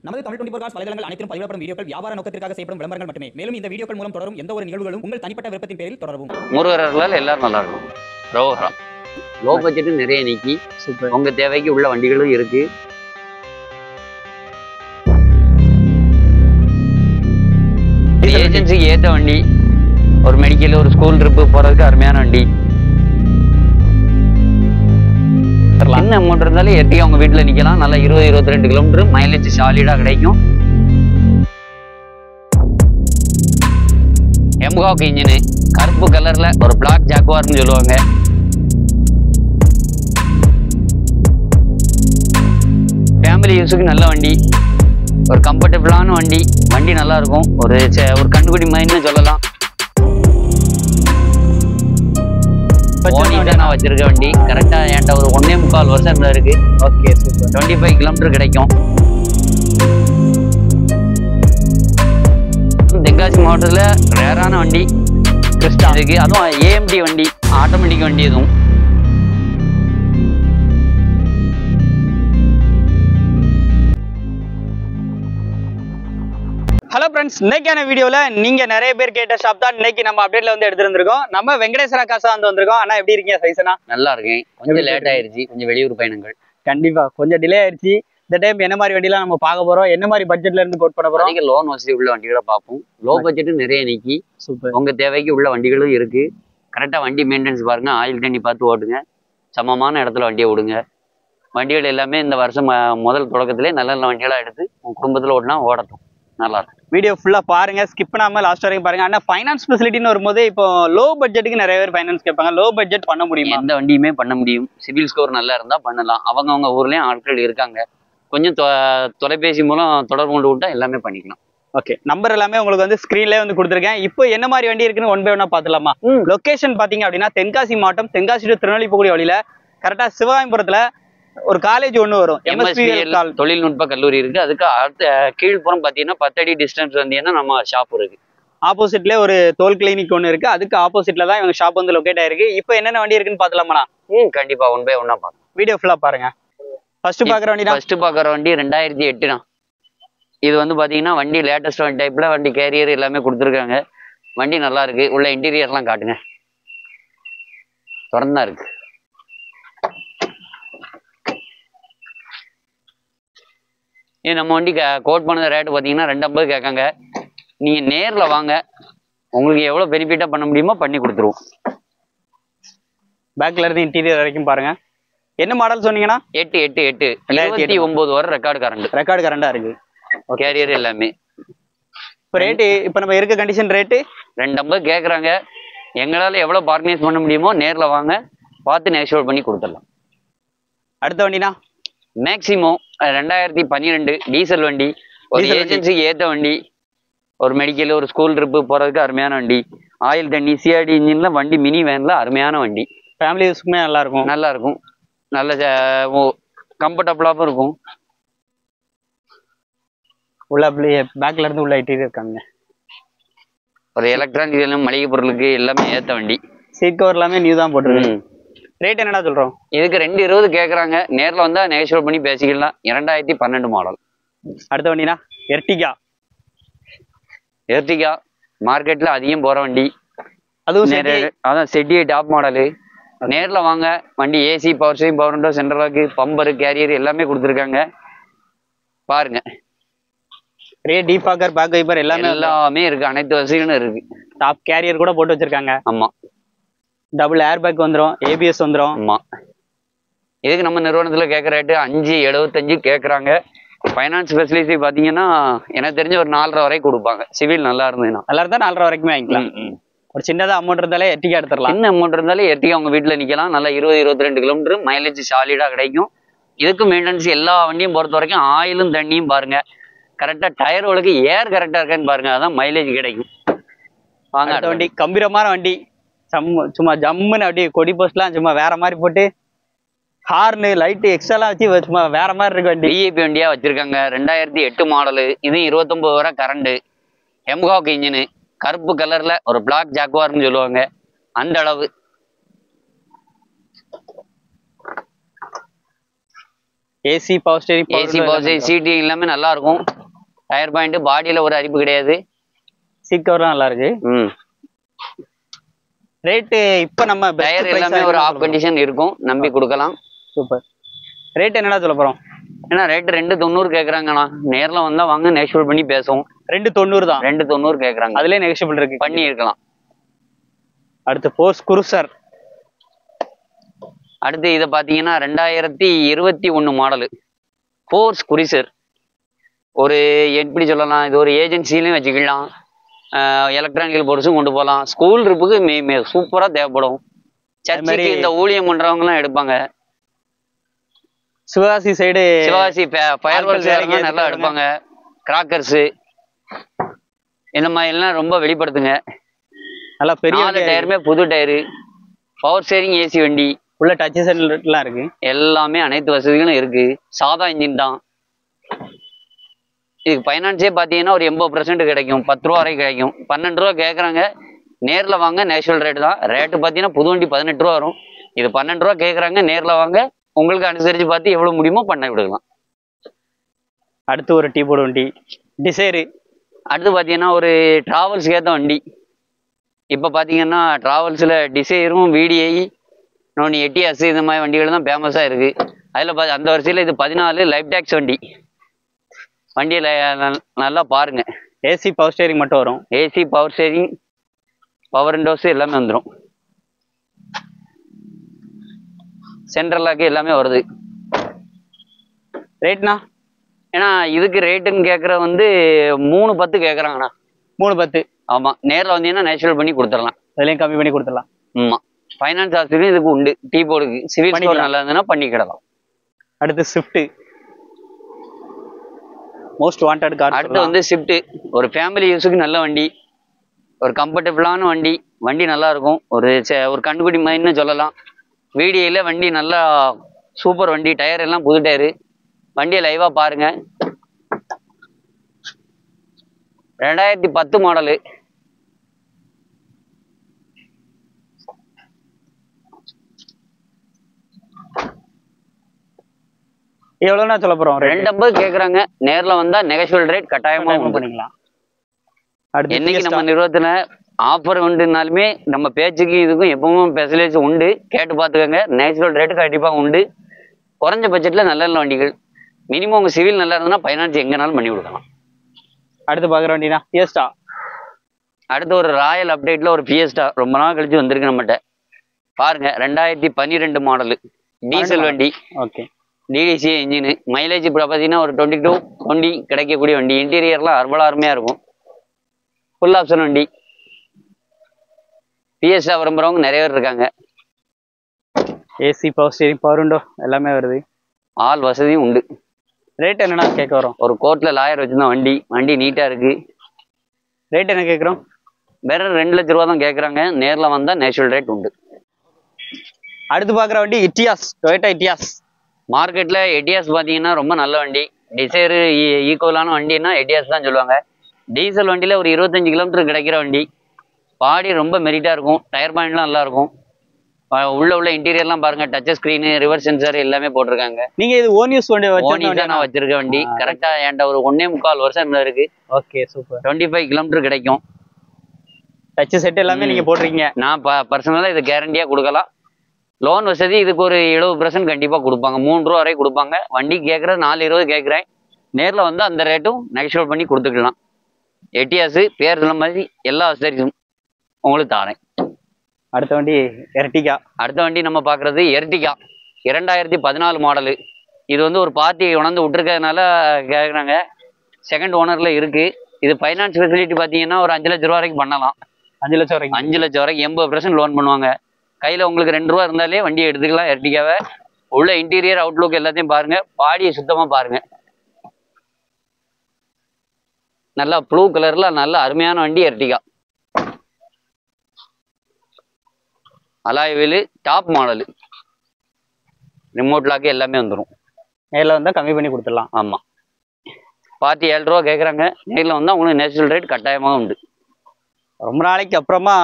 நமது தமிழ் 24 காஸ் வலைதளங்கள் அனைத்தும் பதிவிடப்படும் வீடியோக்கள் வியாபார நோக்கத்திற்காக செய்யப்படும் விளம்பரங்கள் மட்டுமே. மேலும் இந்த வீடியோக்கள் மூலம் தொடரும் எந்த ஒரு நிகழ்வுகளும் உங்கள் தனிப்பட்ட விருப்பத்தின் பேரில் தொடரவும். முருகர்களால் எல்லாரும் நல்லா இருக்கும். ரோஹரா லோ பட்ஜெட் நிறைய நீக்கி உங்க தேவைக்கு உள்ள வண்டிகளும் இருக்கு. ஏஜென்சிக்கு ஏற்ற வண்டி, ஒரு மெடிக்கல், ஒரு ஸ்கூல் ட்ரிப்பு போறதுக்கு அருமையான வண்டி. என்ன அமௌண்ட் இருந்தாலும் எட்டியும் அவங்க வீட்டில் நிற்கலாம். நல்லா 20-22 கிலோமீட்டர் மைலேஜ் சாலிடா கிடைக்கும். எம்காக் இன்ஜினு, கருப்பு கலர்ல ஒரு பிளாக் ஜாக்குவார்னு சொல்லுவாங்க. ஃபேமிலி யூஸுக்கு நல்ல வண்டி, ஒரு கம்ஃபர்டபுளான வண்டி. வண்டி நல்லா இருக்கும். ஒரு கண்டுபிடி மைன்னு சொல்லலாம். நான் வச்சிருக்க வண்டி கரெக்டா என்கிட்ட ஒரு 1.25 வருஷம் இருக்கு. Okay, super. 25 கிலோமீட்டர் கிடைக்கும். தென்காசி மாவட்டத்துல ரேரான வண்டி கிறிஸ்டா இருக்கு. அதுவும் ஏஎம்டி வண்டி, ஆட்டோமேட்டிக் வண்டி. எதுவும் ஹலோ ஃப்ரெண்ட்ஸ், இன்னைக்கான வீடியோல நீங்க நிறைய பேர் கேட்ட ஷாப் தான் இன்னைக்கு நம்ம அப்டேட்ல வந்து எடுத்துருந்துருக்கோம். நம்ம வெங்கடேஸ்வரா காசா வந்து வந்திருக்கோம். ஆனா எப்படி இருக்கீங்க சைசனா? நல்லா இருக்கேன். கொஞ்சம் லேட் ஆயிருச்சு, கொஞ்சம் வெளியூர் பயணங்கள். கண்டிப்பா கொஞ்சம் டிலே ஆயிருச்சு. இந்த டைம் என்ன மாதிரி வண்டிலாம் நம்ம பார்க்க போறோம், என்ன மாதிரி பட்ஜெட்ல இருந்து கோட் பண்ண போறோம்? அதிக லோன் வசதி உள்ள வண்டிகளை பார்ப்போம். லோ பட்ஜெட் நிறைய நீக்கி சூப்பர். உங்க தேவைக்கு உள்ள வண்டிகளும் இருக்கு. கரெக்டா வண்டி மெயின்டெனன்ஸ் பாருங்க, ஆயில் தண்ணி பார்த்து ஓட்டுங்க, சமமான இடத்துல வண்டியை விடுங்க. வண்டிகள் எல்லாமே இந்த வருஷம் முதல் தொடக்கத்திலே நல்ல நல்ல வண்டிகளா எடுத்து உங்க குடும்பத்துல ஓட்டினா ஓடட்டும். நல்லா இருக்கும். வீடியோ ஃபுல்லா பாருங்க, ஸ்கிப் பண்ணாம லாஸ்ட் வரைக்கும் பாருங்க. ஆனா ஃபைனான்ஸ் ஃபெசிலிட்டின்னு வரும்போது இப்போ லோ பட்ஜெட்டுக்கு நிறைய பேர் ஃபைனான்ஸ் கேட்பாங்க. லோ பட்ஜெட் பண்ண முடியுமா? எந்த வண்டியுமே பண்ண முடியும். சிவில் ஸ்கோர் நல்லா இருந்தா பண்ணலாம். அவங்க ஊர்லயும் ஆட்கள் இருக்காங்க. கொஞ்சம் தொலைபேசி மூலம் தொடர்பு கொண்டு விட்டா எல்லாமே பண்ணிக்கலாம். ஓகே, நம்பர் எல்லாமே உங்களுக்கு வந்து ஸ்கிரீன்லேயே வந்து கொடுத்துருக்கேன். இப்போ என்ன மாதிரி வண்டி இருக்குன்னு ஒன் பை ஒன்னா பார்த்துலாமா? லொகேஷன் பாத்தீங்க அப்படின்னா தென்காசி மாவட்டம், தென்காசி டு திருநெல்வேலி போகக்கூடிய வழியில கரெக்டா சிவகாமிபுரத்துல ஒரு காலேஜ் ஒன்று வரும், MSPL தொழில்நுட்ப கல்லூரி இருக்கு. அதுக்கு அடுத்த கீழ்ப்புறம் பாத்தீங்கன்னா 10 அடி டிஸ்டன்ஸ் வந்தீங்கன்னா நம்ம ஷாப் இருக்கு. ஆப்போசிட்ல ஒரு தோல் கிளினிக் ஒன்று இருக்கு. அதுக்கு ஆப்போசிட்ல தான் இவங்க ஷாப் வந்து லொகேட் ஆயிருக்கு. இப்போ என்னென்ன வண்டி இருக்குன்னு பாத்துலாமா? கண்டிப்பா ஒன் பை ஒன்னா பாக்கலாம். வீடியோ ஃபுல்லா பாருங்க. ஃபர்ஸ்ட் பாக்குற வண்டி 2008 தான். இது வந்து பாத்தீங்கன்னா வண்டி லேட்டஸ்ட் வண்டி டைப்ல வண்டி கேரியர் எல்லாமே கொடுத்துருக்காங்க. வண்டி நல்லா இருக்கு. உள்ள இன்டீரியர்லாம் காட்டுங்க. திறந்தா இருக்கு. நம்ம வண்டி கோட் பண்ண ரேட்டு பார்த்தீங்கன்னா 250 கேட்காங்க. நீங்க நேர்ல வாங்க, உங்களுக்கு எவ்வளவு பெனிஃபிட்டா பண்ண முடியுமோ பண்ணி கொடுத்துருவோம். பேக்ல இருந்து இன்டீரியர் வரைக்கும் பாருங்க. என்ன மாடல் சொன்னீங்கன்னா? 888 29 வரை ரெக்கார்டு கரண்டா இருக்கு. கேரியர் எல்லாமே. இப்போ ரேட்டு இப்போ நம்ம இருக்க கண்டிஷன் ரேட்டு 250 கேட்குறாங்க. எங்களால் எவ்வளோ பார்கனைஸ் பண்ண முடியுமோ நேரில் வாங்க, பார்த்து நெகோஷியேட் பண்ணி கொடுத்துடலாம். அடுத்த வண்டினா மேக்ஸிமோ 2012 டீசல் வண்டி, ஒரு ஏஜென்சிக்கு ஏற்ற வண்டி, ஒரு மெடிக்கல், ஒரு ஸ்கூல் ட்ரிப்பு போகிறதுக்கு அருமையான வண்டி. ஆயில் தண்ணி, சிஆர்டி இன்ஜின்ல வண்டி, மினி வேன்ல அருமையான வண்டி. ஃபேமிலி யூஸ்க்குமே நல்லா இருக்கும். நல்ல கம்ஃபர்டபுளாகவும் இருக்கும். உள்ள அப்படியே பேக்ல இருந்து உள்ள இன்டீரியர் இருக்காங்க. ஒரு எலக்ட்ரானிக் மளிகை பொருளுக்கு எல்லாமே ஏற்ற வண்டி. சீட் கவர் எல்லாமே நியூ தான் போட்டுருக்கு. ரேட் என்னடா சொல்றோம்? இதுக்கு 220 கேட்குறாங்க. நேரில் வந்தா நெகோஷியேட் பண்ணி பேசிக்கலாம். 2012 மாடல். அடுத்த வண்டினா எர்டிகா மார்க்கெட்ல அதிகம் போற வண்டி. அதுவும் அதான் செட்டி டாப் மாடலு. நேரில் வாங்க, வண்டி AC, power steering, power window, central lock, bumper, carrier எல்லாமே கொடுத்துருக்காங்க. பாருங்க. டீபாக்கர், பேக் வைப்பர் எல்லாமே இருக்கு. அனைத்து வசதிகளும் இருக்கு. டாப் கேரியர் கூட போட்டு வச்சிருக்காங்க. ஆமா, டபுள் ஏர் பேக் வந்துடும், ABS வந்துடும். ஆமா. இதுக்கு நம்ம நிறுவனத்துல கேட்குற ரேட்டு 575 கேட்குறாங்க. ஃபைனான்ஸ் ஃபெசிலிட்டி பார்த்தீங்கன்னா எனக்கு தெரிஞ்ச ஒரு 4.5 வரைக்கும் கொடுப்பாங்க. சிவில் நல்லா இருந்ததுன்னா. நல்லா இருந்தால் 4.5 வரைக்குமே வாங்கிக்கலாம். ஒரு சின்னதாக அமௌண்ட் இருந்தாலே எர்டிகா எடுத்துடலாம். சின்ன அமௌண்ட் இருந்தாலே எர்டிகா உங்க வீட்டில் நிற்கலாம். நல்லா 20-22 கிலோமீட்டர் மைலேஜ் சாலிடா கிடைக்கும். இதுக்கு மெயின்டெனன்ஸ் எல்லா வண்டியும் பொறுத்த வரைக்கும் ஆயிலும் தண்ணியும் பாருங்க, கரெக்டாக டயர்களுக்கு ஏர் கரெக்டாக இருக்கான்னு பாருங்க, அதான் மைலேஜ் கிடைக்கும். வாங்க. அடுத்த வண்டி கம்பீரமான வண்டி. சும்மா ஜம்முன்னு அப்படியே கொடி போஸ்ட்லாம் சும்மா வேற மாதிரி போட்டு, ஹார்னு லைட்டு எக்ஸ்ட்ராலாம் வச்சு சும்மா வேற மாதிரி இருக்கு வண்டி. விஐபி வண்டியா வச்சிருக்காங்க. 2008 மாடலு. இது 29 வரை கரண்டு. எம்காக் இன்ஜினு, கருப்பு கலர்ல ஒரு பிளாக் ஜாக்குவார்னு சொல்லுவாங்க. அந்த அளவு AC power steering AC power steering seat எல்லாமே நல்லா இருக்கும். டயர் பாயிண்ட் பாடியில ஒரு அரிப்பு கிடையாது. சீட் கவர்லாம் நல்லா இருக்கு. ரேட்டு இப்போ நம்ம டயர் எல்லாமே ஒரு ஆஃப் கண்டிஷன் இருக்கும், நம்பி கொடுக்கலாம். சூப்பர். ரேட் என்னடா சொல்ல போறோம்? ஏன்னா ரேட்டு 290 கேட்குறாங்கண்ணா. நேரில் வந்தா வாங்க, நெகோஷியபிள் பண்ணி பேசுவோம். 290 தான். 290 கேட்குறாங்க, அதுலேயே நெகோஷியபிள் இருக்கு, பண்ணி இருக்கலாம். அடுத்து போர்ஸ் குரூசர். அடுத்து இதை பார்த்தீங்கன்னா 2021 மாடலு போர்ஸ் குரூசர். ஒரு எப்படி சொல்லலாம், இது ஒரு ஏஜென்சிலையும் வச்சுக்கலாம், எலக்ட்ரானிக்கல் போர்ஸும் கொண்டு போகலாம். ஸ்கூல் ட்ரிப்புக்கு சூப்பராக தேவைப்படும். சர்ச்சுக்கு இந்த ஊழியம் பண்றவங்கலாம் எடுப்பாங்க. Sivakasi side Sivakasi fire works நல்லா எடுப்பாங்க. கிராக்கர்ஸு இந்த மாதிரி எல்லாம் ரொம்ப வெளிப்படுத்துங்க. நல்லா பெரிய 4 டயருமே புது டயரு, பவர் ஸ்டீரிங், ஏசி வண்டி, உள்ள டச் சென்டர்லாம் இருக்கு. எல்லாமே அனைத்து வசதிகளும் இருக்கு. சாதா இன்ஜின் தான். இதுக்கு ஃபைனான்ஸே பார்த்தீங்கன்னா ஒரு 80% கிடைக்கும். 10 ரூபா வரைக்கும் கிடைக்கும். 12 ரூபா கேட்குறாங்க. நேரில் வாங்க, நேஷனல் ரேட்டு தான். ரேட்டு பார்த்தீங்கன்னா புது வண்டி 18 ரூபா வரும். இது 12 ரூபா கேட்குறாங்க. நேரில் வாங்க, உங்களுக்கு அனுசரித்து பார்த்து எவ்வளோ முடியுமோ பண்ண விடுக்கலாம். அடுத்து ஒரு டீ போர்டு வண்டி டிசைரு. அடுத்து பார்த்தீங்கன்னா ஒரு ட்ராவல்ஸுக்கு ஏற்ற வண்டி. இப்போ பார்த்தீங்கன்னா ட்ராவல்ஸில் டிசைரும், விடிஐ, இன்னொன்று எட்டியாஸ், இந்த மாதிரி வண்டிகள் தான் ஃபேமஸாக இருக்குது. அதில் அந்த வரிசையில் இது 14 லைஃப் டேக்ஸ் வண்டி. வண்டியில் நல்லா பாருங்க. ஏசி பவர் ஸ்டீரிங் மட்டும் வரும். AC power steering, power Windows எல்லாமே வந்துடும். சென்ட்ரல் லாக்கு எல்லாமே வருது. ரேட்னா ஏன்னா இதுக்கு ரேட்டுன்னு கேட்குற வந்து 310 கேட்குறாங்கண்ணா. 310. ஆமாம், நேரில் வந்தீங்கன்னா நேச்சுரல் பண்ணி கொடுத்துடலாம். அதுலேயும் கம்மி பண்ணி கொடுத்துடலாம். ஆமாம், ஃபைனான்ஸ் ஆஸ்திரியும் இதுக்கு உண்டு. டீ போர்டுக்கு சிவில் ஸ்கோர் நல்லா இருந்ததுன்னா பண்ணிக்கிடலாம். அடுத்து ஸ்விஃப்ட், மோஸ்ட் வாண்டட் கார். அடுத்து வந்து ஸ்விஃப்ட் ஒரு ஃபேமிலி யூஸுக்கு நல்ல வண்டி, ஒரு கம்ஃபர்டபுளான வண்டி. வண்டி நல்லா இருக்கும். ஒரு கண்டுபிடி மாதிரின்னு சொல்லலாம். வீடியோவில் வண்டி நல்லா சூப்பர் வண்டி. டயர் எல்லாம் புது டயரு. வண்டியை லைவாக பாருங்க. 2010 மாடலு. எவ்வளோனா சொல்ல போறோம்? 250 கேட்குறாங்க. நேரில் வந்தா நெகோஷியபிள் ரேட் கட்டாயமாக பண்ணிக்கலாம். என்னைக்கு நம்ம நிறுவனத்தில் ஆஃபர் உண்டுனாலுமே நம்ம பேச்சுக்கு இதுக்கும் எப்பவும் ஸ்பெஷலைஸ் உண்டு. கேட்டு பார்த்துக்கோங்க. நேச்சுரல் ரேட்டு கண்டிப்பாக உண்டு. குறைஞ்ச பட்ஜெட்டில் நல்ல நல்ல வண்டிகள். மினிமம் உங்கள் சிவில் நல்லா இருந்ததுன்னா ஃபைனான்ஸ் எங்கேனாலும் பண்ணி கொடுக்கலாம். அடுத்து பார்க்குற வண்டினா ஃபியஸ்டா. அடுத்து ஒரு ராயல் அப்டேட்டில் ஒரு ஃபியஸ்டா ரொம்ப நாள் கழிச்சு வந்திருக்கு நம்மகிட்ட. பாருங்க, 2012 மாடலு டீசல் வண்டி. Okay, DTC engine. மைலேஜ் இப்போ பார்த்தீங்கன்னா ஒரு 22-20 கிடைக்கக்கூடிய வண்டி. இன்டீரியர்லாம் அருமையாக இருக்கும். ஃபுல் ஆப்ஷன் வண்டி. பிஎஸ்ஆ விரும்புகிறவங்க நிறைய பேர் இருக்காங்க. AC power steering, power window எல்லாமே வருது. ஆல் வசதியும் உண்டு. ரேட் என்னன்னா கேட்க வரும்? ஒரு கோர்ட்டில் லாயர் வச்சுருந்தோம். வண்டி நீட்டாக இருக்குது. ரேட் என்ன கேட்குறோம்? வெறும் 2 லட்ச ரூபா தான் கேட்குறாங்க. நேரில் வந்தால் நேச்சுரல் ரேட் உண்டு. அடுத்து பார்க்குற வண்டி இட்டியாஸ், டொயோட்டா இட்டியாஸ். மார்க்கெட்டில் எட்டியாஸ் பார்த்தீங்கன்னா ரொம்ப நல்ல வண்டி. டிசைரு ஈக்குவலான வண்டின்னா எட்டியாஸ் தான் சொல்லுவாங்க. டீசல் வண்டியில் ஒரு 25 கிலோமீட்டர் கிடைக்கிற வண்டி. பாடி ரொம்ப மெரிட்டாக இருக்கும். டயர் பாயிண்ட்லாம் நல்லாயிருக்கும். உள்ள இன்டீரியர்லாம் பாருங்க. டச் ஸ்க்ரீனு, ரிவர்ஸ் சென்சார் எல்லாமே போட்டிருக்காங்க. நீங்க இது ஓன் யூஸ் வண்டி? ஓன் யூஸ் தான் நான் வச்சிருக்க வண்டி. கரெக்டா என்கிட்ட ஒரு 1.25 வருஷம் இருக்கு. Okay, super. 25 கிலோமீட்டர் கிடைக்கும். டச் செட் எல்லாமே நீங்க போட்டிருக்கீங்க. நான் பர்சனலா இது கேரண்டியா கொடுக்கலாம். லோன் வசதி இதுக்கு ஒரு 70% கண்டிப்பா கொடுப்பாங்க. 3 ரூபா வரை கொடுப்பாங்க. வண்டி கேட்கறது 420 கேட்குறேன். நேரில் வந்து அந்த ரேட்டும் நெகோஷியேட் பண்ணி கொடுத்துக்கலாம். எட்டியாஸ் பேர் சொன்ன மாதிரி எல்லா வசதியும் உங்களுக்கு தாரேன். அடுத்த வண்டி எர்டிகா. அடுத்த வண்டி நம்ம பார்க்குறது எர்டிகா 2014 மாடலு. இது வந்து ஒரு பார்ட்டி உணர்ந்து விட்டுருக்கிறதுனால கேட்குறாங்க. செகண்ட் ஓனரில் இருக்குது. இது ஃபைனான்ஸ் ஃபெசிலிட்டி பார்த்தீங்கன்னா ஒரு 5 லட்ச ரூபா வரைக்கும் பண்ணலாம். 5 லட்சம் வரைக்கும்? 5 லட்சம் வரைக்கும் 80% லோன் பண்ணுவாங்க. கையில் உங்களுக்கு 2 ரூபா இருந்தாலே வண்டியை எடுத்துக்கலாம். எர்டிகாவை உள்ள இன்டீரியர் அவுட்லுக் எல்லாத்தையும் பாருங்கள். பாடியை சுத்தமாக பாருங்கள். நல்லா ப்ளூ கலரில் நல்ல அருமையான வண்டி Ertiga. Alloy wheel, top model, remote lock எல்லாமே வந்துடும். நேரில் வந்தால் கம்மி பண்ணி கொடுத்துடலாம். ஆமாம், பார்ட்டி 7 ரூபா கேட்குறாங்க. நேரில் வந்தால் உங்களுக்கு நேச்சுரல் ரேட் கட்டாயமாக உண்டு. ரொம்ப நாளைக்கு அப்புறமா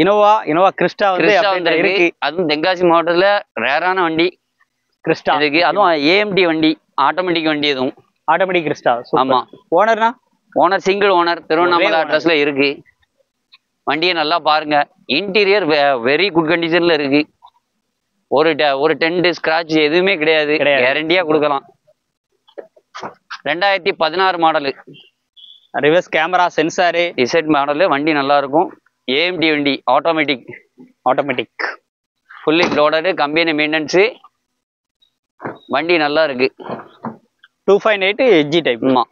இனோவா கிறிஸ்டா வந்து இருக்கு. அதுவும் தென்காசி மாவட்டத்தில் ரேரான வண்டி கிறிஸ்டா இருக்கு. அதுவும் ஏஎம்டி வண்டி ஆட்டோமேட்டிக் வண்டி எதுவும். Automatic Crysta. ஆமா. ஓனர்னா? ஓனர் சிங்கிள் ஓனர், திருவண்ணாமலை அட்ரஸ்ல இருக்கு. வண்டியை நல்லா பாருங்க. இன்டீரியர் வெரி குட் கண்டிஷன்ல இருக்கு. ஒரு டென்ட் ஸ்கிராட்ச் எதுவுமே கிடையாது. கேரண்டியா கொடுக்கலாம். 2016 model. Reverse camera, sensor, Z model. வண்டி நல்லா இருக்கும். ஏஎம்டி வண்டி, automatic fully loaded, company maintenance. வண்டி நல்லா இருக்கு. 2.8 எஜ்ஜி டைப். ஆமா.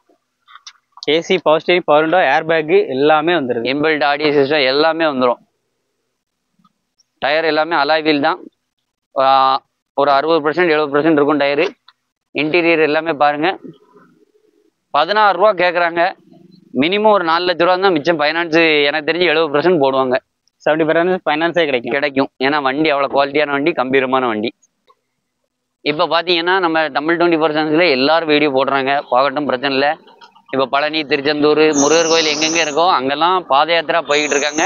AC, power steering, power window, air bag எல்லாமே வந்துருக்கு. இன்பில்ட் ஆடியோ சிஸ்டம் எல்லாமே வந்துடும். டயர் எல்லாமே அலாய் வீல் தான். ஒரு 60% 70% இருக்கும் டயரு. இன்டீரியர் எல்லாமே பாருங்க. 16 ரூபா கேட்குறாங்க. மினிமம் ஒரு 4 லட்ச ரூபா தான் மிச்சம். ஃபைனான்ஸு எனக்கு தெரிஞ்சு 70% போடுவாங்க. 70% ஃபைனான்ஸே கிடைக்கும். ஏன்னா வண்டி அவ்வளோ குவாலிட்டியான வண்டி, கம்பீரமான வண்டி. இப்போ பார்த்தீங்கன்னா நம்ம தமிழ் 24 சேனல்ஸில் எல்லாரும் வீடியோ போடுறாங்க, பார்க்கட்டும், பிரச்சனை இல்லை. இப்போ பழனி, திருச்செந்தூர், முருகர் கோயில் எங்கெங்கே இருக்கோ அங்கெல்லாம் பாத யாத்திரா போய்கிட்டு இருக்காங்க.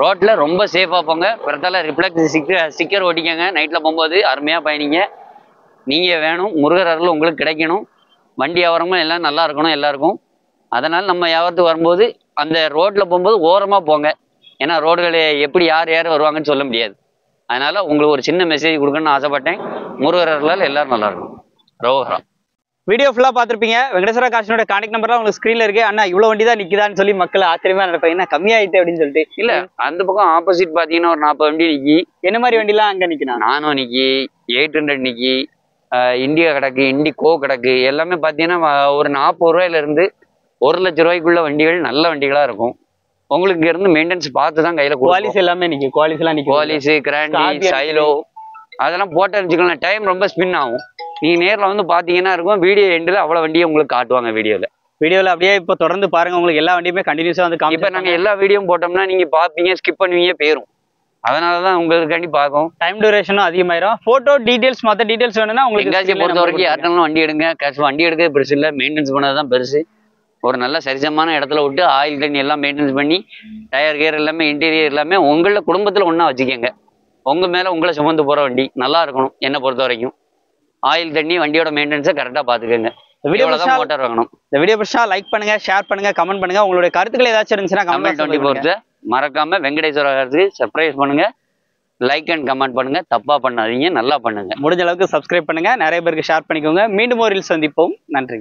ரோட்டில் ரொம்ப சேஃபாக போங்க. பிறத்தால ரிஃப்ளெக்ஸ் ஸ்டிக்கர் ஓட்டிக்கங்க. நைட்டில் போகும்போது அருமையாக பயணிங்க. நீங்கள் வேணும், முருகர் அருள் உங்களுக்கு கிடைக்கணும். வண்டி வியாபாரமும் எல்லாம் நல்லா இருக்கணும் எல்லாருக்கும். அதனால் நம்ம வியாபாரத்துக்கு வரும்போது அந்த ரோட்டில் போகும்போது ஓரமாக போங்க. ஏன்னா ரோடுகளை எப்படி யார் வருவாங்கன்னு சொல்ல முடியாது. அதனால் உங்களுக்கு ஒரு சின்ன மெசேஜ் கொடுக்கணும்னு ஆசைப்பட்டேன். முருகர் அருளால் எல்லாரும் நல்லா இருக்கும். ரோஹரா. வீடியோ ஃபுல்லாக பார்த்துருப்பீங்க. வெங்கடேஸ்வரா கார்ஸோட கான்டாக்ட் நம்பர்லாம் உங்களுக்கு ஸ்க்ரீனில் இருக்கு. அண்ணா இவ்வளோ வண்டி தான் நிற்கிதான்னு சொல்லி மக்கள் ஆச்சரியமா நினைப்பாங்க, என்ன கம்மியாயிட்டு அப்படின்னு சொல்லிட்டு. இல்லை, அந்த பக்கம் ஆப்போசிட் பார்த்தீங்கன்னா ஒரு 40 வண்டி நிற்கி. என்ன மாதிரி வண்டிலாம் அங்கே நிற்கணும்? நானோ நிற்கி, 800 நிற்கி, இண்டிகா கிடக்கு, இண்டிகோ கிடக்கு. எல்லாமே பார்த்தீங்கன்னா ஒரு 40 ரூபாயிலிருந்து 1 லட்ச ரூபாய்க்குள்ள வண்டிகள் நல்ல வண்டிகளாக இருக்கும். உங்களுக்கு இருந்து மெயின்டெனன்ஸ் பார்த்து தான் கையில் குவாலிஸ் எல்லாமே நிற்கும். குவாலிஸ், கிராண்டி, சைலோ அதெல்லாம் போட்டு வச்சுக்கலாம். டைம் ரொம்ப ஸ்பின் ஆகும். நீங்கள் நேரில் வந்து பார்த்தீங்கன்னா இருக்கும். வீடியோ எண்டில் அவ்வளோ வண்டியை உங்களுக்கு காட்டுவாங்க. வீடியோவில் அப்படியே இப்போ தொடர்ந்து பாருங்க. உங்களுக்கு எல்லா வண்டியுமே கண்டினியூஸாக வந்து இப்போ நாங்கள் எல்லா வீடியோவும் போட்டோம்னா நீங்கள் பார்ப்பீங்க, ஸ்கிப் பண்ணுவீங்க, போயிடும். அதனால தான் உங்களுக்காண்டி பார்க்கும். டைம் டியூரேஷனும் அதிகமாயிரும். ஃபோட்டோ டீடைல்ஸ், மற்ற டீடைல்ஸ் வேணும்னா உங்களுக்கு எங்காச்சும் பொறுத்த வரைக்கும் யார்ட்டாலும் வண்டி எடுங்க. கேஷ் வண்டி எடுக்கிறது பெருசு இல்லை, மெயின்டெனன்ஸ் பண்ணது தான் பெருசு. ஒரு நல்ல சரிசமான இடத்துல விட்டு ஆயில் தண்ணி எல்லாம் மெயின்டெனன்ஸ் பண்ணி டயர் கியர் எல்லாமே இன்டீரியர் எல்லாமே உங்கள குடும்பத்தில் ஒன்றா வச்சுக்கோங்க. உங்கள் மேலே உங்களை சுமந்து போகிற வண்டி நல்லா இருக்கணும். என்னை பொறுத்த வரைக்கும் ஆயில் தண்ணி வண்டியோட மெயின்டெனன்ஸை கரெக்டாக பார்த்துக்கோங்க. மோட்டார் வாங்கணும். இந்த வீடியோ பிடிச்சா லைக் பண்ணுங்க, ஷேர் பண்ணுங்க, கமெண்ட் பண்ணுங்க. உங்களுடைய கருத்துக்கள் ஏதாச்சும் இருந்துச்சுன்னா தமிழ் 24 மறக்காம வெங்கடேஸ்வரருக்கு சர்ப்ரைஸ் பண்ணுங்க. லைக் அண்ட் கமெண்ட் பண்ணுங்க. தப்பா பண்ணாதீங்க, நல்லா பண்ணுங்க. முடிஞ்ச அளவுக்கு சப்ஸ்கிரைப் பண்ணுங்க. நிறைய பேருக்கு ஷேர் பண்ணிக்கோங்க. மீண்டும் ஒரு ரீல்ஸ் சந்திப்போம். நன்றி.